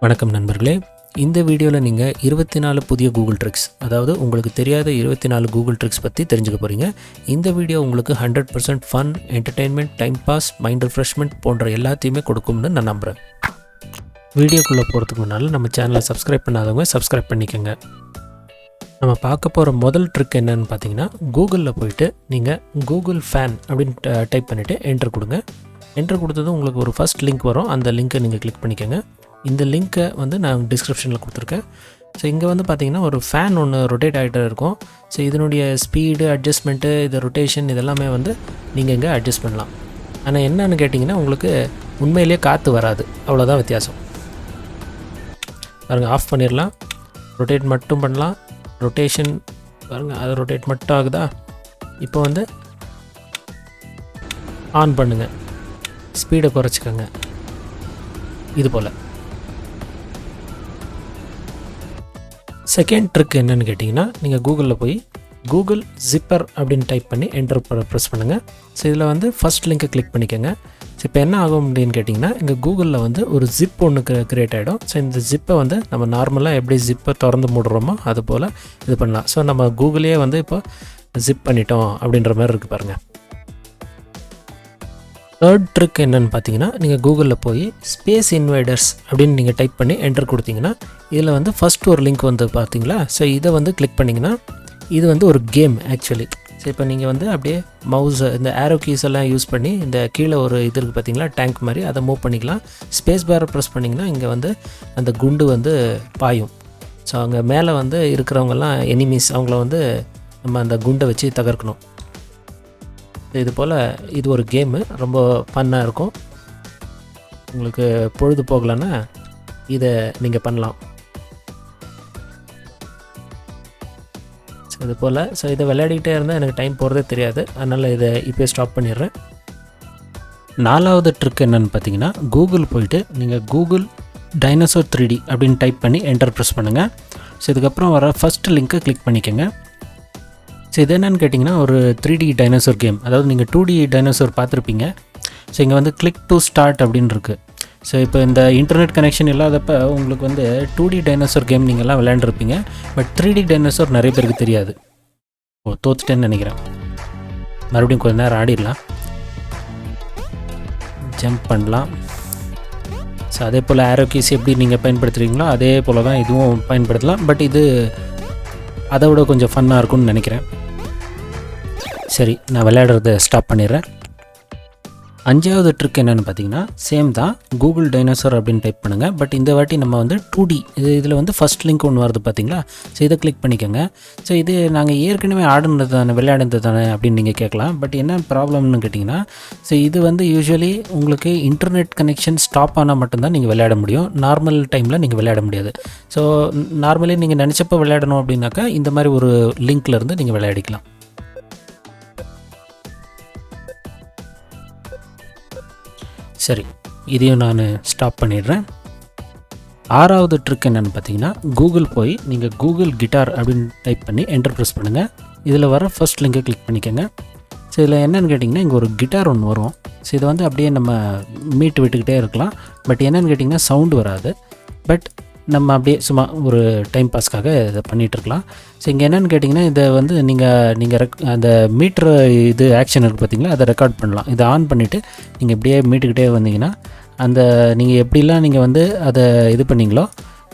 வணக்கம் நண்பர்களே, இந்த வீடியோவில் நீங்கள் 24 புதிய கூகுள் ட்ரிக்ஸ், அதாவது உங்களுக்கு தெரியாத 24 கூகுள் ட்ரிக்ஸ் பற்றி தெரிஞ்சுக்க போகிறீங்க. இந்த வீடியோ உங்களுக்கு 100% fun, entertainment, time pass, mind refreshment போன்ற எல்லாத்தையுமே கொடுக்கும்னு நான் நம்புகிறேன். வீடியோக்குள்ளே போகிறதுக்கு முன்னால் நம்ம சேனலை சப்ஸ்கிரைப் பண்ணாதவங்க சப்ஸ்கிரைப் பண்ணிக்கோங்க. நம்ம பார்க்க போகிற முதல் ட்ரிக் என்னன்னு பார்த்தீங்கன்னா, கூகுளில் போயிட்டு நீங்கள் கூகுள் ஃபேன் அப்படின்னு டைப் பண்ணிவிட்டு என்டர் கொடுங்க. என்டர் கொடுத்ததும் உங்களுக்கு ஒரு ஃபஸ்ட் லிங்க் வரும். அந்த லிங்க்கை நீங்கள் கிளிக் பண்ணிக்கோங்க. இந்த லிங்க்கை நான் டிஸ்கிரிப்ஷனில் கொடுத்துருக்கேன். ஸோ இங்கே பார்த்தீங்கன்னா ஒரு ஃபேன் ஒன்று ரொட்டேட் ஆகிட்டே இருக்கும். ஸோ இதனுடைய ஸ்பீடு, அட்ஜஸ்ட்மெண்ட்டு, இது ரொட்டேஷன் இதெல்லாமே நீங்கள் இங்கே அட்ஜஸ்ட் பண்ணலாம். ஆனால் என்னன்னு கேட்டிங்கன்னா, உங்களுக்கு உண்மையிலேயே காற்று வராது, அவ்வளோதான் வித்தியாசம். பாருங்கள், ஆஃப் பண்ணிடலாம். ரொட்டேட் மட்டும் பண்ணலாம். ரொட்டேஷன் பாருங்கள், அது ரொட்டேட் மட்டும் ஆகுதா. இப்போ ஆன் பண்ணுங்கள், ஸ்பீடை குறைச்சிக்கோங்க. இது போல். செகண்ட் ட்ரிக் என்னென்னு கேட்டிங்கன்னா, நீங்கள் கூகுளில் போய் கூகுள் ஜிப்பர் அப்படின்னு டைப் பண்ணி என்டர் ப்ரெஸ் பண்ணுங்கள். ஸோ இதில் ஃபஸ்ட் லிங்க்கை கிளிக் பண்ணிக்கோங்க. ஸோ இப்போ என்ன ஆகும் அப்படின்னு கேட்டிங்கன்னா, இங்கே கூகுளில் ஒரு ஜிப் ஒன்று க்ரியேட் ஆகிடும். ஸோ இந்த ஜிப்பை நம்ம நார்மலாக எப்படி ஜிப்பை திறந்து மூடுறோமோ அது போல் இது பண்ணலாம். ஸோ நம்ம கூகுளே இப்போ ஜிப் பண்ணிட்டோம் அப்படின்ற மாதிரி இருக்குது பாருங்கள். தேர்ட் ட்ரிக் என்னென்னு பார்த்தீங்கன்னா, நீங்கள் கூகுளில் போய் ஸ்பேஸ் இன்வேடர்ஸ் அப்படின்னு நீங்கள் டைப் பண்ணி என்டர் கொடுத்தீங்கன்னா, இதில் ஃபஸ்ட் ஒரு லிங்க் பார்த்தீங்களா. ஸோ இதை கிளிக் பண்ணிங்கன்னா, இது ஒரு கேம் ஆக்சுவலி. ஸோ இப்போ நீங்கள் அப்படியே மவுஸ், இந்த ஆரோ கீஸ் எல்லாம் யூஸ் பண்ணி இந்த கீழே ஒரு இது இருக்குது பார்த்தீங்களா, டேங்க் மாதிரி, அதை மூவ் பண்ணிக்கலாம். ஸ்பேஸ் பாரை ப்ரெஸ் பண்ணிங்கன்னா இங்கே அந்த குண்டு பாயும். ஸோ அங்கே மேலே இருக்கிறவங்கெல்லாம் எனிமீஸ், அவங்கள நம்ம அந்த குண்டை வச்சு தகர்க்கணும். இது போல் இது ஒரு கேமு, ரொம்ப ஃபன்னாக இருக்கும். உங்களுக்கு பொழுது போகலன்னா இதை நீங்கள் பண்ணலாம். ஸோ இது போல். ஸோ இதை விளையாடிக்கிட்டே இருந்தால் எனக்கு டைம் போகிறதே தெரியாது. அதனால் இதை இப்போ ஸ்டாப் பண்ணிடுறேன். நாலாவது ட்ரிக் என்னென்னு பார்த்தீங்கன்னா, கூகுள் போயிட்டு நீங்கள் கூகுள் டைனோசர் 3D அப்படின்னு டைப் பண்ணி என்டர் ப்ரெஸ் பண்ணுங்கள். ஸோ இதுக்கப்புறம் வர ஃபஸ்ட் லிங்க்கை கிளிக் பண்ணிக்கோங்க. ஸோ இது என்னென்னு கேட்டிங்கன்னா, ஒரு 3D டைனோசர் கேம். அதாவது நீங்கள் 2D டைனோசர் பார்த்துருப்பீங்க. ஸோ இங்கே கிளிக் டு ஸ்டார்ட் அப்படின்னு இருக்குது. ஸோ இப்போ இந்த இன்டர்நெட் கனெக்ஷன் இல்லாதப்போ உங்களுக்கு 2D டைனோசர் கேம் நீங்கள்லாம் விளையாண்டுருப்பீங்க. பட் 3D டைனோசர் நிறைய பேருக்கு தெரியாது. தோத்துட்டேன்னு நினைக்கிறேன். மறுபடியும் கொஞ்சம் நேரம் ஆடிடலாம். ஜம்ப் பண்ணலாம். ஸோ அதே போல் ஆரோ கீஸ் எப்படி நீங்கள் பயன்படுத்துகிறீங்களோ அதே போல் தான் இதுவும் பயன்படுத்தலாம். பட் இது அதை விட கொஞ்சம் ஃபன்னாக இருக்கும்னு நினைக்கிறேன். சரி, நான் விளையாடுறத ஸ்டாப் பண்ணிடுறேன். அஞ்சாவது ட்ரிக் என்னென்னு பார்த்தீங்கன்னா, சேம் தான், கூகுள் டைனோசர் அப்படின்னு டைப் பண்ணுங்கள். பட் இந்த வாட்டி நம்ம 2D இதில் ஃபஸ்ட் லிங்க் ஒன்று வருது பார்த்தீங்களா. ஸோ இதை கிளிக் பண்ணிக்கோங்க. ஸோ இது நாங்கள் ஏற்கனவே ஆடுனது தானே, விளையாடுனது தானே அப்படின்னு நீங்கள் கேட்கலாம். பட் என்ன ப்ராப்ளம்னு கேட்டிங்கன்னா, ஸோ இது யூஸ்வலி உங்களுக்கு இன்டர்நெட் கனெக்ஷன் ஸ்டாப் ஆனால் மட்டும்தான் நீங்கள் விளையாட முடியும். நார்மல் டைமில் நீங்கள் விளையாட முடியாது. ஸோ நார்மலி நீங்கள் நினச்சப்போ விளையாடணும் அப்படின்னாக்கா இந்த மாதிரி ஒரு லிங்க்லேருந்து நீங்கள் விளையாடிக்கலாம். சரி, இதையும் நான் ஸ்டாப் பண்ணிடுறேன். ஆறாவது ட்ரிக் என்னென்னு பார்த்தீங்கன்னா, கூகுள் போய் நீங்கள் கூகுள் கிட்டார் அப்படின்னு டைப் பண்ணி என்டர் ப்ரெஸ் பண்ணுங்கள். இதில் வர ஃபஸ்ட் லிங்கை கிளிக் பண்ணிக்கோங்க. ஸோ இதில் என்னென்னு கேட்டிங்கன்னா, இங்கே ஒரு கிட்டார் ஒன்று வரும். ஸோ இதை அப்படியே நம்ம மீட்டு விட்டுக்கிட்டே இருக்கலாம். பட் என்னென்னு கேட்டிங்கன்னா, சவுண்டு வராது. பட் நம்ம அப்படியே சும்மா ஒரு டைம் பாஸ்க்காக இதை பண்ணிகிட்ருக்கலாம். ஸோ இங்கே என்னென்னு கேட்டிங்கன்னா, இதை நீங்கள் அந்த மீட்ரு இது ஆக்ஷன் இருக்குது பார்த்தீங்களா, அதை ரெக்கார்ட் பண்ணலாம். இதை ஆன் பண்ணிவிட்டு நீங்கள் இப்படியே மீட்டுக்கிட்டே வந்தீங்கன்னா, அந்த நீங்கள் எப்படிலாம் நீங்கள் அதை இது பண்ணிங்களோ,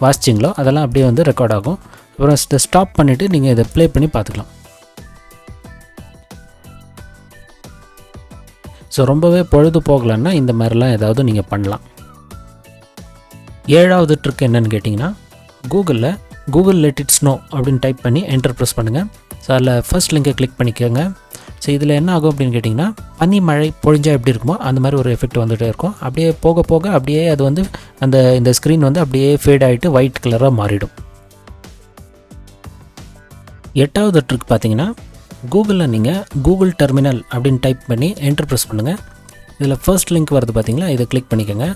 வாசிச்சிங்களோ அதெல்லாம் அப்படியே ரெக்கார்ட் ஆகும். அப்புறம் இதை ஸ்டாப் பண்ணிவிட்டு நீங்கள் இதை ப்ளே பண்ணி பார்த்துக்கலாம். ஸோ ரொம்பவே பொழுது போகலன்னா இந்த மாதிரிலாம் ஏதாவது நீங்கள் பண்ணலாம். ஏழாவது ட்ரிக் என்னென்னு கேட்டிங்கன்னா, கூகுள் லெட் இட் ஸ்னோ அப்படின்னு டைப் பண்ணி என்டர் ப்ரெஸ் பண்ணுங்கள். ஸோ அதில் ஃபஸ்ட் லிங்கை கிளிக் பண்ணிக்கோங்க. ஸோ இதில் என்ன ஆகும் அப்படின்னு கேட்டிங்கன்னா, பனி மழை பொழிஞ்சால் எப்படி இருக்குமோ அந்த மாதிரி ஒரு எஃபெக்ட் வந்துகிட்டே இருக்கும். அப்படியே போக போக அப்படியே அது இந்த ஸ்க்ரீன் அப்படியே ஃபேட் ஆகிட்டு ஒயிட் கலராக மாறிடும். எட்டாவது ட்ரிக் பார்த்தீங்கன்னா, கூகுளில் நீங்கள் கூகுள் டெர்மினல் அப்படின்னு டைப் பண்ணி என்டர் ப்ரெஸ் பண்ணுங்கள். இதில் ஃபர்ஸ்ட் லிங்க் வருது பார்த்தீங்களா, இதை கிளிக் பண்ணிக்கோங்க.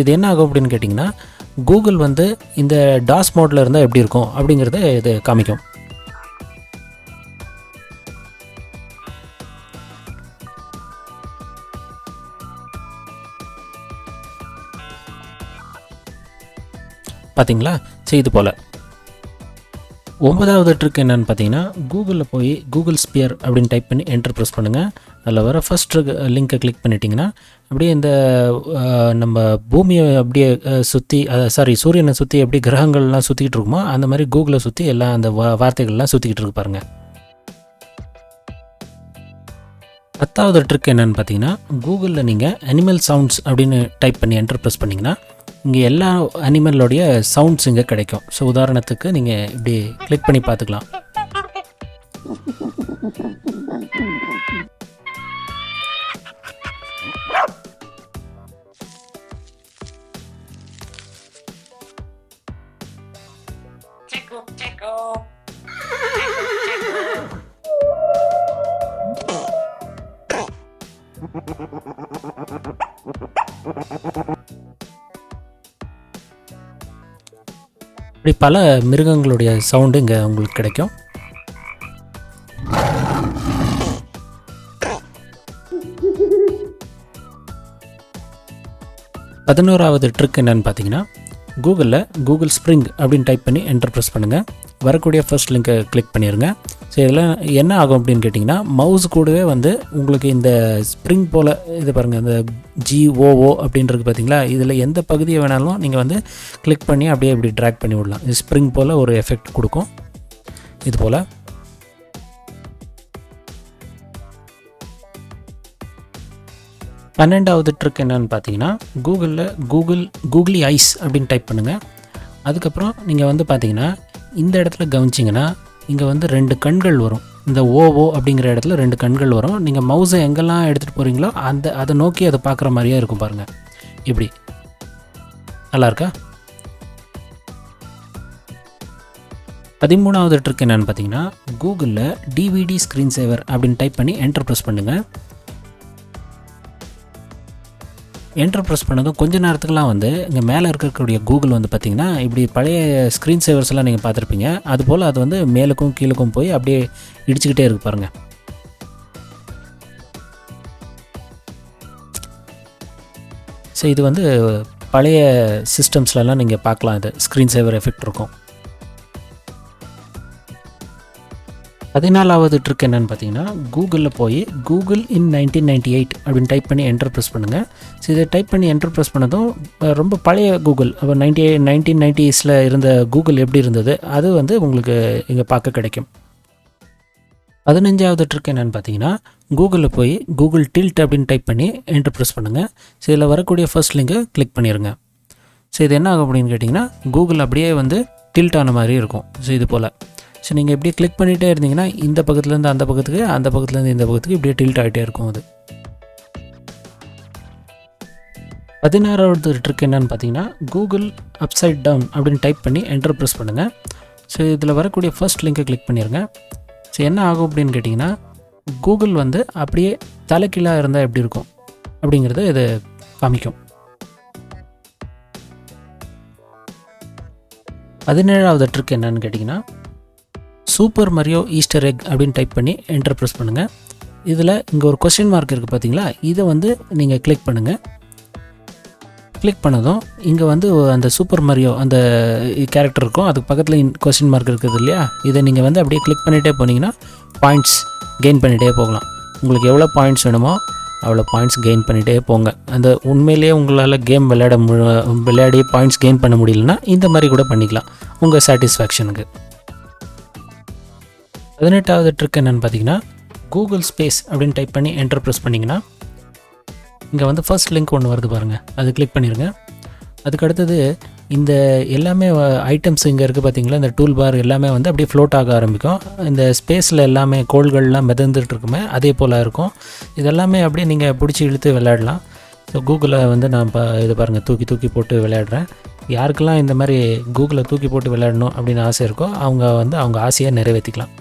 இது என்ன ஆகும் அப்படின்னு கேட்டிங்கன்னா, கூகுள் இந்த டாஸ் மோடில் இருந்தால் எப்படி இருக்கும் அப்படிங்கிறத இது காமிக்கும். பார்த்தீங்களா? ஸோ இது போல். 9வது ட்ரிக் என்னென்னு பார்த்தீங்கன்னா, கூகுளில் போய் கூகுள் ஸ்பியர் அப்படின்னு டைப் பண்ணி என்டர் ப்ரெஸ் பண்ணுங்கள். அதில் வர ஃபஸ்ட் லிங்கை கிளிக் பண்ணிட்டீங்கன்னா அப்படியே இந்த நம்ம பூமியை அப்படியே சுற்றி சூரியனை சுற்றி எப்படி கிரகங்கள்லாம் சுற்றிக்கிட்டு இருக்குமோ அந்த மாதிரி கூகுளை சுற்றி எல்லாம் அந்த வார்த்தைகள்லாம் சுற்றிக்கிட்டு இருக்கு பாருங்கள். 10வது ட்ரிக் என்னென்னு பார்த்தீங்கன்னா, கூகுளில் நீங்கள் அனிமல் சவுண்ட்ஸ் அப்படின்னு டைப் பண்ணி என்டர் ப்ரெஸ் பண்ணிங்கன்னா இங்கே எல்லா அனிமலோடைய சவுண்ட்ஸ் இங்கே கிடைக்கும். ஸோ உதாரணத்துக்கு நீங்கள் இப்படி கிளிக் பண்ணி பார்த்துக்கலாம். இப்படி பல மிருகங்களுடைய சவுண்டு இங்கே உங்களுக்கு கிடைக்கும். பதினோராவது ட்ரிக் என்னென்னு பார்த்தீங்கன்னா, கூகுளில் கூகுள் ஸ்ப்ரிங் அப்படின்னு டைப் பண்ணி என்டர் ப்ரெஸ் பண்ணுங்கள். வரக்கூடிய ஃபர்ஸ்ட் லிங்கை கிளிக் பண்ணிடுங்க. ஸோ இதெல்லாம் என்ன ஆகும் அப்படின்னு கேட்டிங்கன்னா, மவுஸ் கூடவே வந்து உங்களுக்கு இந்த ஸ்ப்ரிங் போல் இது பாருங்கள், இந்த GOO அப்படின்றது பார்த்தீங்களா, இதில் எந்த பகுதியை வேணாலும் நீங்கள் வந்து கிளிக் பண்ணி அப்படியே இப்படி ட்ராக் பண்ணி விடலாம். இது ஸ்ப்ரிங் போல் ஒரு எஃபெக்ட் கொடுக்கும். இது போல் 12வது ட்ரிக் என்னென்னு பார்த்தீங்கன்னா, கூகுளி ஐஸ் அப்படின்னு டைப் பண்ணுங்கள். அதுக்கப்புறம் நீங்கள் வந்து பார்த்தீங்கன்னா இந்த இடத்துல கவனிச்சிங்கன்னா இங்கே வந்து 2 கண்கள் வரும். இந்த ஓஓ அப்படிங்கிற இடத்துல 2 கண்கள் வரும். நீங்கள் மவுஸை எங்கெல்லாம் எடுத்துகிட்டு போகிறீங்களோ அதை நோக்கி அதை பார்க்குற மாதிரியே இருக்கும் பாருங்கள். இப்படி நல்லா இருக்கா? 13வது ட்ரிக் என்னென்னு பார்த்தீங்கன்னா, கூகுளில் DVD ஸ்க்ரீன்சேவர் அப்படின்னு டைப் பண்ணி என்டர் ப்ரெஸ் பண்ணுங்கள். என்டர் ப்ரெஸ் பண்ணதும் கொஞ்ச நேரத்துக்குலாம் வந்து இங்கே மேலே இருக்கக்கூடிய கூகுள் வந்து பார்த்திங்கன்னா இப்படி பழைய ஸ்க்ரீன் சேவர்ஸ்லாம் நீங்கள் பார்த்துருப்பீங்க. அதுபோல் அது வந்து மேலுக்கும் கீழுக்கும் போய் அப்படியே இடிச்சுக்கிட்டே இருக்கு பாருங்கள். ஸோ இது வந்து பழைய சிஸ்டம்ஸ்லலாம் நீங்கள் பார்க்கலாம். இது ஸ்க்ரீன் சேவர் எஃபெக்ட் இருக்கும். 14வது ட்ரிக் என்னென்னு பார்த்தீங்கன்னா, கூகுளில் போய் கூகுள் இன் 1998 அப்படின்னு டைப் பண்ணி என்டர் ப்ரெஸ் பண்ணுங்கள். ஸோ இதை டைப் பண்ணி என்டர் ப்ரெஸ் பண்ணதும் ரொம்ப பழைய கூகுள், அப்போ 1990s இருந்த கூகுள் எப்படி இருந்தது அது வந்து உங்களுக்கு இங்கே பார்க்க கிடைக்கும். 15வது ட்ரிக் என்னென்னு பார்த்தீங்கன்னா, கூகுளில் போய் கூகுள் டில்ட் அப்படின்னு டைப் பண்ணி என்டர் ப்ரெஸ் பண்ணுங்கள். ஸோ இதில் வரக்கூடிய ஃபர்ஸ்ட் லிங்கை கிளிக் பண்ணிடுங்க. ஸோ இது என்ன ஆகும் அப்படின்னு கேட்டிங்கன்னா, கூகுள் அப்படியே வந்து டில்ட் ஆன மாதிரி இருக்கும். ஸோ இது போல். ஸோ நீங்கள் இப்படியே கிளிக் பண்ணிகிட்டே இருந்தீங்கன்னா இந்த பக்கத்துலேருந்து அந்த பக்கத்துக்கு, அந்த பக்கத்துலேருந்து இந்த பக்கத்துக்கு இப்படியே டில்ட் ஆகிட்டே இருக்கும் அது. 16வது ட்ரிக் என்னென்னு பார்த்தீங்கன்னா, கூகுள் அப்சைட் டவுன் அப்படின்னு டைப் பண்ணி என்டர் ப்ரெஸ் பண்ணுங்கள். ஸோ இதில் வரக்கூடிய ஃபர்ஸ்ட் லிங்கை கிளிக் பண்ணிடுங்க. ஸோ என்ன ஆகும் அப்படின்னு கேட்டிங்கன்னா, கூகுள் வந்து அப்படியே தலைக்கீழாக இருந்தால் எப்படி இருக்கும் அப்படிங்கிறத இது காமிக்கும். 17வது ட்ரிக் என்னென்னு கேட்டிங்கன்னா, சூப்பர் மரியோ ஈஸ்டர் எக் அப்படின்னு டைப் பண்ணி என்டர் ப்ரெஸ் பண்ணுங்கள். இதில் இங்கே ஒரு கொஸ்டின் மார்க் இருக்குது பார்த்தீங்களா, இதை வந்து நீங்கள் கிளிக் பண்ணுங்கள். கிளிக் பண்ணதும் இங்கே வந்து அந்த சூப்பர் மரியோ அந்த கேரக்டர் இருக்கும், அதுக்கு பக்கத்தில் கொஸ்டின் மார்க் இருக்குது இல்லையா, இதை நீங்கள் வந்து அப்படியே கிளிக் பண்ணிகிட்டே போனீங்கன்னா பாயிண்ட்ஸ் கெயின் பண்ணிகிட்டே போகலாம். உங்களுக்கு எவ்வளோ பாயிண்ட்ஸ் வேணுமோ அவ்வளோ பாயிண்ட்ஸ் கெயின் பண்ணிகிட்டே போங்க. அந்த உண்மையிலேயே உங்களால் கேம் விளையாடி பாயிண்ட்ஸ் கெயின் பண்ண முடியலன்னா இந்த மாதிரி கூட பண்ணிக்கலாம் உங்கள் சாட்டிஸ்ஃபேக்ஷனுக்கு. 18வது ட்ரிக் என்னென்னு பார்த்தீங்கன்னா, கூகுள் ஸ்பேஸ் அப்படின்னு டைப் பண்ணி என்டர் ப்ரெஸ் பண்ணிங்கன்னா இங்கே வந்து ஃபர்ஸ்ட் லிங்க் ஒன்று வருது பாருங்கள், அது கிளிக் பண்ணிடுங்க. அதுக்கு அடுத்தது இந்த எல்லாமே ஐட்டம்ஸ் இங்கே இருக்குது பார்த்தீங்களா, இந்த டூல் பார் எல்லாமே வந்து அப்படியே ஃப்ளோட் ஆக ஆரம்பிக்கும். இந்த ஸ்பேஸில் எல்லாமே கோள்கள்லாம் மிதந்துட்டு இருக்குமே அதே போல் இருக்கும். இதெல்லாமே அப்படியே நீங்கள் பிடிச்சி இழுத்து விளையாடலாம். ஸோ கூகுளை வந்து நான் இது பாருங்கள் தூக்கி போட்டு விளையாடுறேன். யாருக்கெல்லாம் இந்த மாதிரி கூகுளை தூக்கி போட்டு விளையாடணும் அப்படின்னு ஆசை இருக்கோ அவங்க ஆசையை நிறைவேற்றிக்கலாம்.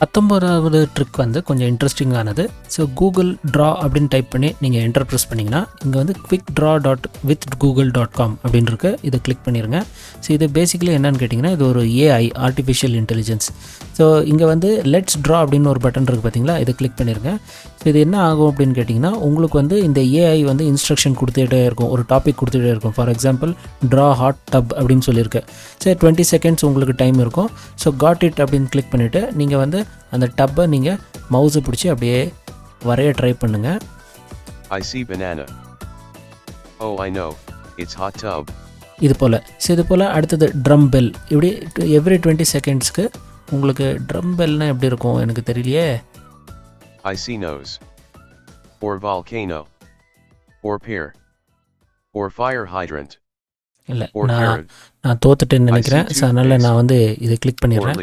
19வது ட்ரிக் வந்து கொஞ்சம் இன்ட்ரெஸ்டிங்கானது. ஸோ கூகுள் ட்ரா அப்படின்னு டைப் பண்ணி நீங்கள் என்டர் ப்ரெஸ் பண்ணிங்கன்னா இங்கே வந்து quickdraw.withgoogle.com அப்படின்னு இருக்கு. இதை கிளிக் பண்ணிடுங்க. ஸோ இது பேசிக்கலி என்னன்னு கேட்டிங்கன்னா இது ஒரு ஏஐ ஆர்டிஃபிஷியல் இன்டெலிஜென்ஸ். ஸோ இங்கே வந்து லெட்ஸ் ட்ரா அப்படின்னு ஒரு பட்டன் இருக்குது பார்த்தீங்களா, இதை கிளிக் பண்ணிடுங்க. ஸோ இது என்ன ஆகும் அப்படின்னு கேட்டிங்கன்னா உங்களுக்கு வந்து இந்த ஏஐ வந்து இன்ஸ்ட்ரக்ஷன் கொடுத்துட்டே இருக்கும், ஒரு டாபிக் கொடுத்துட்டே இருக்கும். For example draw hot tub அப்படின்னு சொல்லியிருக்கேன். சரி 20 செகண்ட்ஸ் உங்களுக்கு டைம் இருக்கும். ஸோ காட் இட் அப்படின்னு கிளிக் பண்ணிவிட்டு நீங்கள் வந்து அந்த டப்பை நீங்கள் மவுஸை பிடிச்சி அப்படியே வரைய ட்ரை பண்ணுங்கள். I see banana. Oh, I know. It's hot tub. இது போல். ஸோ இது போல் அடுத்தது ட்ரம் பெல். இப்படி எவ்ரி 20 செகண்ட்ஸ்க்கு உங்களுக்கு ட்ரம் பெல்னால் எப்படி இருக்கும் எனக்கு தெரியலையே. I see nose. Or volcano. Or pier. Or fire hydrant. இல்லை, நான் தோத்துட்டேன்னு நினைக்கிறேன். ஸோ அதனால் நான் வந்து இதை கிளிக் பண்ணிடுறேன்.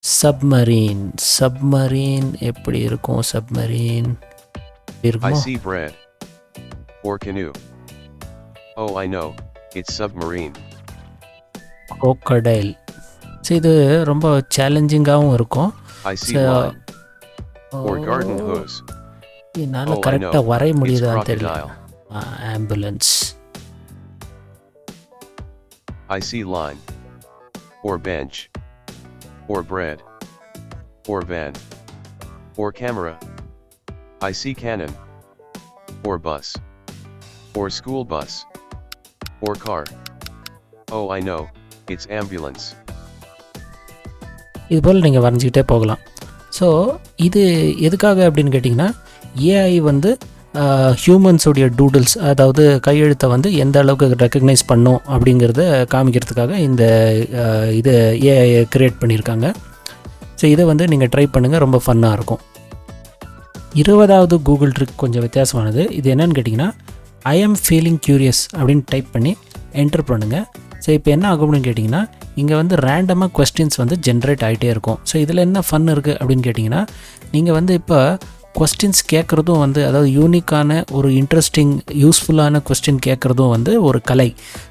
சப்மரீன். சப்மரீன் எப்படி இருக்கும்? Submarine I see bread. Or canoe. Oh, I know. It's submarine. crocodile. So இது ரொம்ப சேலஞ்சிங்காகவும் இருக்கும். I see line. Or garden hose. என்னால் கரெக்டாக வரைய முடியுதான்னு தெரியல. Ambulance. I see line. Or bench. Or bread. Or van. Or camera. I see cannon. Or bus. Or school bus. Or car. Oh, I know. It's ambulance. இது போல் நீங்கள் வரைஞ்சிக்கிட்டே போகலாம். So இது எதுக்காக அப்படின்னு கேட்டிங்கன்னா ஏஐ வந்து ஹியூமன்ஸுடைய டூடுல்ஸ், அதாவது கையெழுத்தை வந்து எந்த அளவுக்கு ரெக்கக்னைஸ் பண்ணும் அப்படிங்கிறத காமிக்கிறதுக்காக இந்த இது ஏஐ க்ரியேட் பண்ணியிருக்காங்க. ஸோ இதை வந்து நீங்கள் ட்ரை பண்ணுங்கள், ரொம்ப ஃபன்னாக இருக்கும். 20வது கூகுள் ட்ரிக் கொஞ்சம் வித்தியாசமானது. இது என்னென்னு கேட்டிங்கன்னா ஐ ஆம் ஃபீலிங் க்யூரியஸ் அப்படின்னு டைப் பண்ணி என்டர் பண்ணுங்கள். ஸோ இப்போ என்ன ஆகும் அப்படின்னு கேட்டிங்கன்னா இங்கே வந்து ரேண்டமாக கொஸ்டின்ஸ் வந்து ஜென்ரேட் ஆகிட்டே இருக்கும். ஸோ இதில் என்ன ஃபன் இருக்குது அப்படின்னு கேட்டிங்கன்னா நீங்கள் வந்து இப்போ கொஸ்டின்ஸ் கேட்குறதும் வந்து, அதாவது யூனிக்கான ஒரு இன்ட்ரெஸ்டிங் யூஸ்ஃபுல்லான கொஸ்டின் கேட்குறதும் வந்து ஒரு கலை.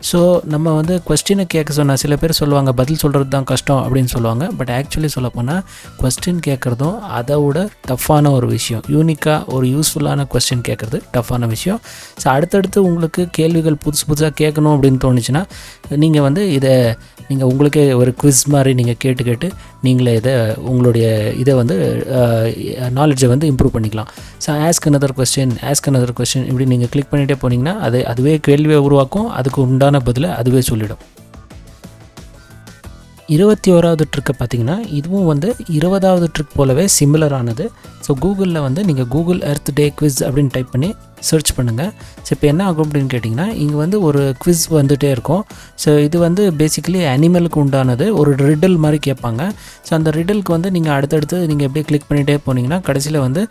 ஸோ நம்ம வந்து கொஸ்டினை கேட்க சொன்னால் சில பேர் சொல்லுவாங்க பதில் சொல்கிறது தான் கஷ்டம் அப்படின்னு சொல்லுவாங்க. பட் ஆக்சுவலி சொல்லப்போனால் கொஸ்டின் கேட்குறதும் அதை விட டஃப்பான ஒரு விஷயம். யூனிக்காக ஒரு யூஸ்ஃபுல்லான கொஸ்டின் கேட்குறது டஃப்பான விஷயம். ஸோ அடுத்தடுத்து உங்களுக்கு கேள்விகள் புதுசாக கேட்கணும் அப்படின்னு தோணுச்சுன்னா நீங்கள் வந்து இதை நீங்கள் உங்களுக்கே ஒரு குவிஸ் மாதிரி நீங்கள் கேட்டு நீங்களே உங்களுடைய இதை வந்து நாலேஜை வந்து இம்ப்ரூவ் பண்ணிக்கலாம். ஸோ ஆஸ்க் another question இப்படி நீங்கள் கிளிக் பண்ணிகிட்டே போனீங்கன்னா அதுவே கேள்வியை உருவாக்கும், அதுக்கு உண்டான பதிலை அதுவே சொல்லிடும். 21வது ட்ரிக்கை பார்த்தீங்கன்னா இதுவும் வந்து 20வது ட்ரிக் போலவே சிமிலரானது. ஸோ கூகுளில் வந்து நீங்கள் கூகுள் எர்த் டே குவிஸ் அப்படின்னு டைப் பண்ணி சர்ச் பண்ணுங்கள். ஸோ இப்போ என்ன ஆகும் அப்படின்னு கேட்டிங்கன்னா இங்கே வந்து ஒரு குவிஸ் வந்துகிட்டே இருக்கும். ஸோ இது வந்து பேசிக்கலி அனிமலுக்கு உண்டானது, ஒரு ரிடில் மாதிரி கேட்பாங்க. ஸோ அந்த ரிடிலுக்கு வந்து நீங்கள் அடுத்தடுத்து நீங்கள் எப்படியே கிளிக் பண்ணிகிட்டே போனீங்கன்னா கடைசியில் வந்து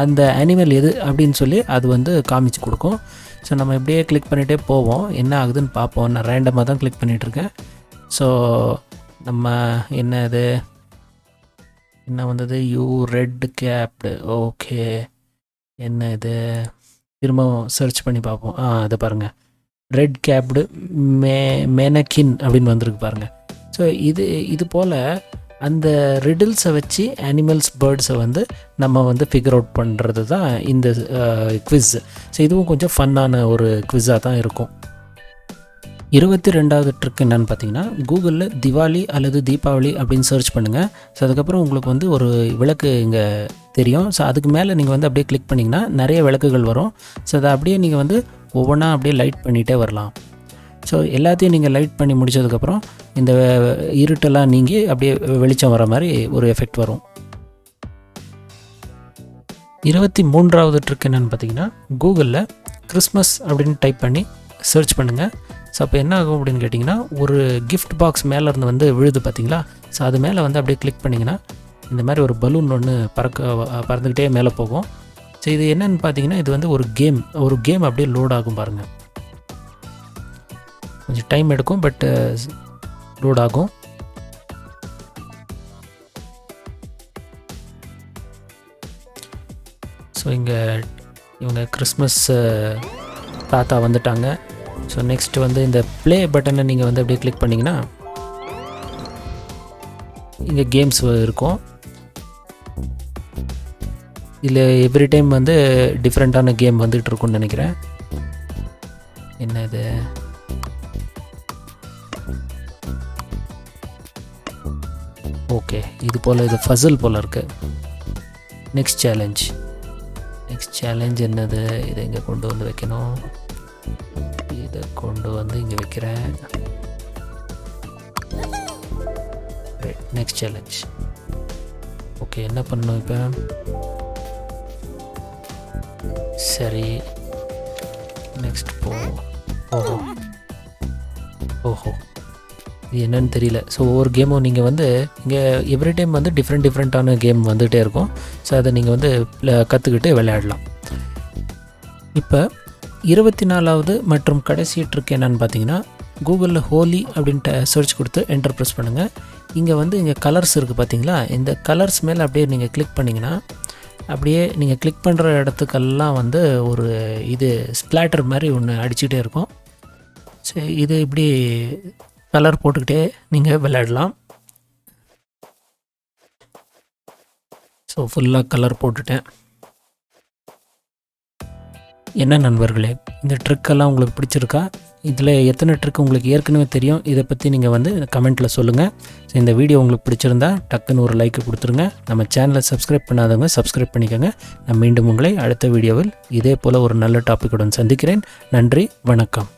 அந்த அனிமல் எது அப்படின்னு சொல்லி அது வந்து காமிச்சு கொடுக்கும். ஸோ நம்ம எப்படியே கிளிக் பண்ணிகிட்டே போவோம், என்ன ஆகுதுன்னு பார்ப்போம். நான் ரேண்டமாக தான் கிளிக் பண்ணிகிட்ருக்கேன். ஸோ நம்ம என்ன வந்தது, யூ ரெட் கேப்டு. ஓகே, என்ன இது, திரும்பவும் சர்ச் பண்ணி பார்ப்போம். அதை பாருங்கள், ரெட் கேப்டு மேனக்கின் அப்படின்னு வந்திருக்கு பாருங்கள். ஸோ இது போல் அந்த ரிடில்ஸை வச்சு அனிமல்ஸ் பேர்ட்ஸை வந்து நம்ம வந்து ஃபிகர் அவுட் பண்ணுறது தான் இந்த குவிஸ். ஸோ இதுவும் கொஞ்சம் ஃபன்னான ஒரு குவிஸாக தான் இருக்கும். 22வது ட்ரிக் என்னென்னு பார்த்தீங்கன்னா கூகுளில் திவாலி அல்லது தீபாவளி அப்படின்னு சர்ச் பண்ணுங்கள். ஸோ அதுக்கப்புறம் உங்களுக்கு வந்து ஒரு விளக்கு இங்கே தெரியும். ஸோ அதுக்கு மேலே நீங்கள் வந்து அப்படியே கிளிக் பண்ணிங்கன்னா நிறைய விளக்குகள் வரும். ஸோ அதை அப்படியே நீங்கள் வந்து ஒவ்வொன்றா அப்படியே லைட் பண்ணிகிட்டே வரலாம். ஸோ எல்லாத்தையும் நீங்கள் லைட் பண்ணி முடித்ததுக்கப்புறம் இந்த இருட்டெல்லாம் நீங்கி அப்படியே வெளிச்சம் வர மாதிரி ஒரு எஃபெக்ட் வரும். 23வது ட்ரிக் என்னென்னு பார்த்தீங்கன்னா கூகுளில் கிறிஸ்மஸ் அப்படின்னு டைப் பண்ணி சர்ச் பண்ணுங்கள். ஸோ அப்போ என்ன ஆகும் அப்படின்னு கேட்டிங்கன்னா ஒரு கிஃப்ட் பாக்ஸ் மேலேருந்து வந்து விழுது பார்த்தீங்களா. ஸோ அது மேலே வந்து அப்படியே கிளிக் பண்ணிங்கன்னா இந்த மாதிரி ஒரு பலூன் ஒன்று பறந்துக்கிட்டே மேலே போகும். ஸோ இது என்னென்னு பார்த்தீங்கன்னா இது வந்து ஒரு கேம் அப்படியே லோட் ஆகும் பாருங்கள். கொஞ்சம் டைம் எடுக்கும், பட் லோட் ஆகும். ஸோ இங்கே இவங்க கிறிஸ்மஸ் தாத்தா வந்துட்டாங்க. ஸோ நெக்ஸ்ட்டு வந்து இந்த ப்ளே பட்டனை நீங்கள் வந்து அப்படியே கிளிக் பண்ணிங்கன்னா இங்கே கேம்ஸ் இருக்கும். இதில் எவ்ரி டைம் வந்து டிஃப்ரெண்ட்டான கேம் வந்துகிட்டு இருக்கும்னு நினைக்கிறேன். என்ன இது? ஓகே, இது போல் இது ஃபசல் போல் இருக்குது. நெக்ஸ்ட் சேலஞ்ச் என்னது? இதை இங்கே கொண்டு வந்து வைக்கணும். இதை கொண்டு வந்து இங்கே வைக்கிறேன். Next challenge. ஓகே, என்ன பண்ணணும் இப்போ? சரி, நெக்ஸ்ட் ஓஹோ இது என்னன்னு தெரியல. ஸோ ஒவ்வொரு கேமும் நீங்கள் வந்து இங்கே எவ்ரி டைம் வந்து டிஃப்ரெண்ட்டான கேம் வந்துகிட்டே இருக்கும். ஸோ அதை நீங்கள் வந்து கற்றுக்கிட்டு விளையாடலாம். இப்போ 24வது மற்றும் கடைசி ட்ரிக் என்னன்னு பார்த்தீங்கன்னா, கூகுளில் ஹோலி அப்படின்ட்டு சர்ச் கொடுத்து என்டர் ப்ரெஸ் பண்ணுங்கள். இங்கே வந்து இங்கே கலர்ஸ் இருக்குது பார்த்தீங்களா? இந்த கலர்ஸ் மேலே அப்படியே நீங்கள் கிளிக் பண்ணிங்கன்னா, அப்படியே நீங்கள் கிளிக் பண்ணுற இடத்துக்கெல்லாம் வந்து ஒரு இது ஸ்ப்ளாட்டர் மாதிரி ஒன்று அடிச்சுக்கிட்டே இருக்கும். ஸோ இது இப்படி கலர் போட்டுக்கிட்டே நீங்கள் விளையாடலாம். ஸோ ஃபுல்லாக கலர் போட்டுட்டேன். என்ன நண்பர்களே, இந்த ட்ரிக்கெல்லாம் உங்களுக்கு பிடிச்சிருக்கா? இதில் எத்தனை ட்ரிக் உங்களுக்கு ஏற்கனவே தெரியும்? இதை பற்றி நீங்கள் வந்து கமெண்ட்டில் சொல்லுங்கள். ஸோ இந்த வீடியோ உங்களுக்கு பிடிச்சிருந்தா டக்குன்னு ஒரு லைக் கொடுத்துருங்க. நம்ம சேனலை சப்ஸ்கிரைப் பண்ணாதவங்க சப்ஸ்கிரைப் பண்ணிக்கோங்க. நான் மீண்டும் உங்களை அடுத்த வீடியோவில் இதே போல் ஒரு நல்ல டாப்பிக்குடன் சந்திக்கிறேன். நன்றி, வணக்கம்.